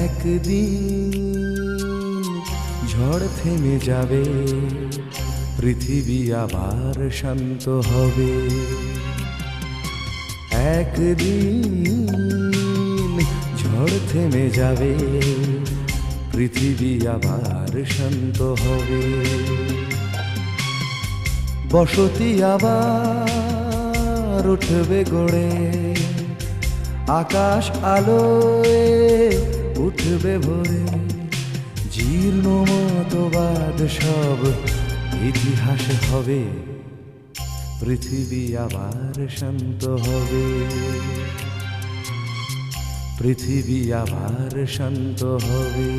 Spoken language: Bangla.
একদিন ঝড় থেমে যাবে, পৃথিবী আবার শান্ত হবে। একদিন ঝড় থেমে যাবে, পৃথিবী আবার শান্ত হবে। বসতি আবার উঠবে গড়ে, আকাশ আলোয় উঠবে ভরে। জীর্ণ মতবাদ সব ইতিহাস হবে, পৃথিবী আবার শান্ত হবে। পৃথিবী আবার শান্ত হবে।